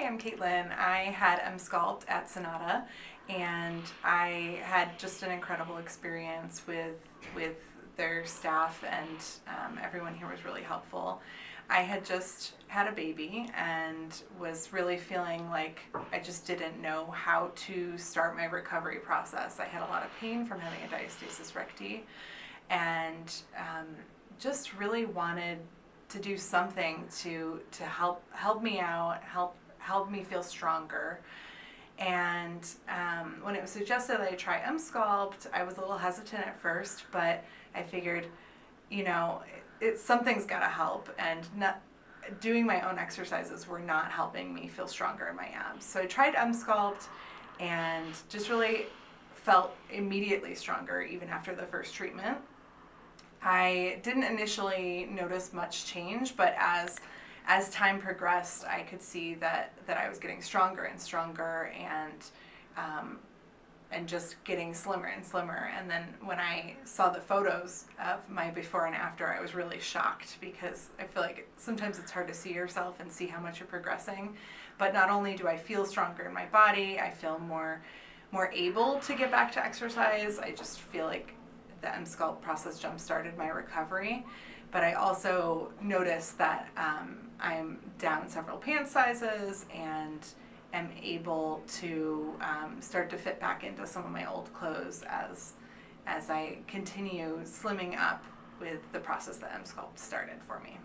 I'm Caitlin. I had Emsculpt at Sonata, and I had just an incredible experience with their staff, and everyone here was really helpful. I had just had a baby and was really feeling like I just didn't know how to start my recovery process. I had a lot of pain from having a diastasis recti, and just really wanted to do something to help me out, help me feel stronger. And when it was suggested that I try Emsculpt, I was a little hesitant at first, but I figured, something's got to help, and not doing my own exercises were not helping me feel stronger in my abs. So I tried Emsculpt and just really felt immediately stronger even after the first treatment. I didn't initially notice much change, but as time progressed, I could see that I was getting stronger and stronger, and just getting slimmer and slimmer. And then when I saw the photos of my before and after, I was really shocked, because I feel like sometimes it's hard to see yourself and see how much you're progressing. But not only do I feel stronger in my body, I feel more able to get back to exercise. I just feel like the Emsculpt process jump-started my recovery. But I also noticed that I'm down several pant sizes and am able to start to fit back into some of my old clothes as I continue slimming up with the process that Emsculpt started for me.